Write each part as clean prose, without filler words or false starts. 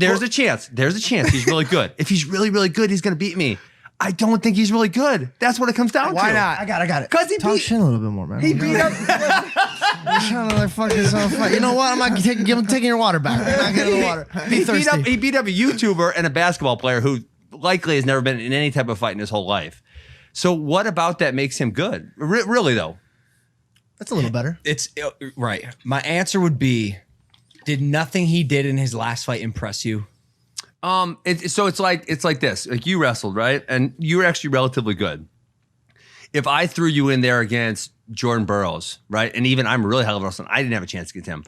There's a chance. There's a chance he's really good. If he's really, really good, he's going to beat me. I don't think he's really good. That's what it comes down to. Why not? I got it. Because he Talk beat. shit a little bit more, man. He beat up. I'm trying to like fuck yourself. You know what? I'm not taking your water back. I'm not getting the water. He beat up a YouTuber and a basketball player who likely has never been in any type of fight in his whole life. So what about that makes him good? Really though, That's a little better. It's right. My answer would be, did nothing he did in his last fight impress you? It's like this. Like you wrestled, right? And you were actually relatively good. If I threw you in there against Jordan Burroughs, right? And even I'm really hell of a wrestler, I didn't have a chance against him.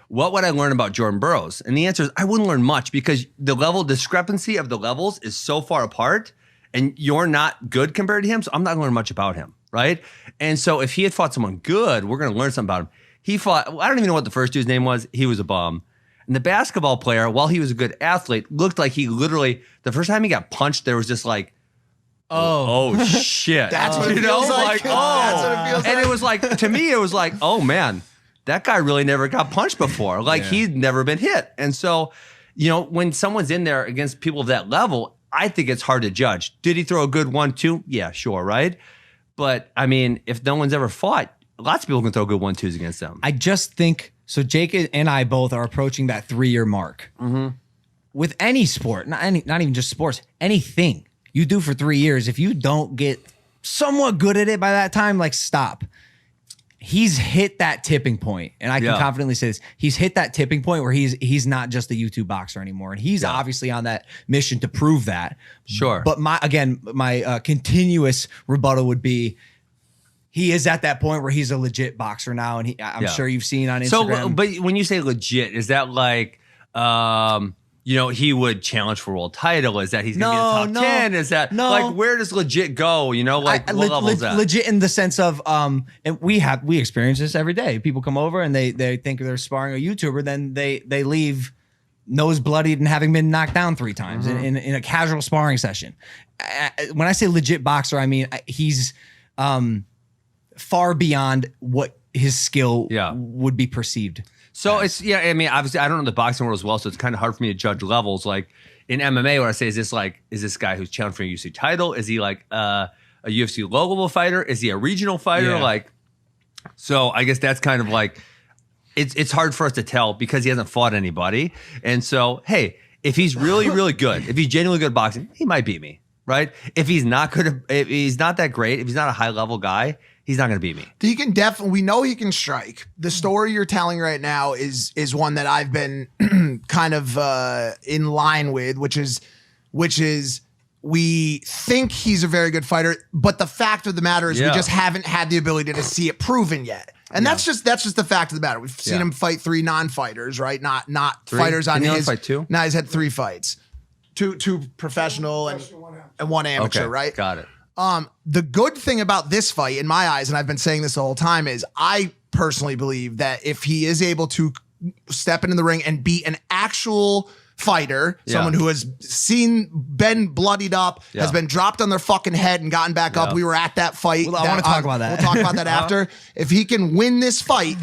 What would I learn about Jordan Burroughs? And the answer is I wouldn't learn much because the level discrepancy of the levels is so far apart and you're not good compared to him. So I'm not going to learn much about him, right? And so if he had fought someone good, we're going to learn something about him. He fought, I don't even know what the first dude's name was. He was a bum. And the basketball player, while he was a good athlete, looked like he literally, the first time he got punched, there was just like, oh shit. That's what it feels like. That's what it feels and like. it was like, to me, it was like, oh man, that guy really never got punched before. Like he'd never been hit. And so, when someone's in there against people of that level, I think it's hard to judge. Did he throw a good 1-2? Yeah, sure, right? But I mean, if no one's ever fought, lots of people can throw good 1-2s against them. I just think, so Jake and I both are approaching that 3-year mark. Mm-hmm. With any sport, not even just sports, anything you do for 3 years, if you don't get somewhat good at it by that time, like stop. He's hit that tipping point, and I can confidently say this. He's hit that tipping point where he's not just a YouTube boxer anymore, and he's obviously on that mission to prove that. Sure. But my continuous rebuttal would be, he is at that point where he's a legit boxer now, and I'm sure you've seen on Instagram. So, but when you say legit, is that like, he would challenge for a world title? Is that he's going to be the top 10? Is that like, where does legit go? What level is that? Legit in the sense of, and we experience this every day. People come over and they think they're sparring a YouTuber, then they leave nose bloodied and having been knocked down 3 times in a casual sparring session. When I say legit boxer, I mean he's far beyond what his skill would be perceived. So obviously I don't know the boxing world as well, so it's kind of hard for me to judge levels. Like in MMA, what I say is this guy who's challenging for a UFC title? Is he like a UFC low-level fighter? Is he a regional fighter? Yeah. So I guess that's kind of like, it's hard for us to tell because he hasn't fought anybody. And so, hey, if he's really, really good, if he's genuinely good at boxing, he might beat me, right? If he's not good, if he's not that great, if he's not a high-level guy, he's not going to beat me. He can definitely. We know he can strike. The story you're telling right now is one that I've been kind of in line with, which is we think he's a very good fighter, but the fact of the matter is we just haven't had the ability to see it proven yet. And that's just the fact of the matter. We've seen him fight 3 non-fighters, right? Not 3 fighters on his. Fight 2? No, he's had 3 fights, two professional and 1 amateur, right? Got it. The good thing about this fight, in my eyes, and I've been saying this the whole time, is I personally believe that if he is able to step into the ring and beat an actual fighter, someone who has been bloodied up, has been dropped on their fucking head and gotten back up. We were at that fight. Well, I want to talk about that. We'll talk about that after. If he can win this fight,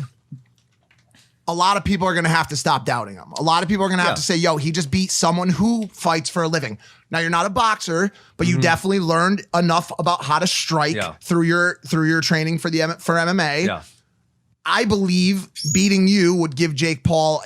a lot of people are going to have to stop doubting him. A lot of people are going to have to say, yo, he just beat someone who fights for a living. Now, you're not a boxer, but you definitely learned enough about how to strike through your training for MMA. Yeah. I believe beating you would give Jake Paul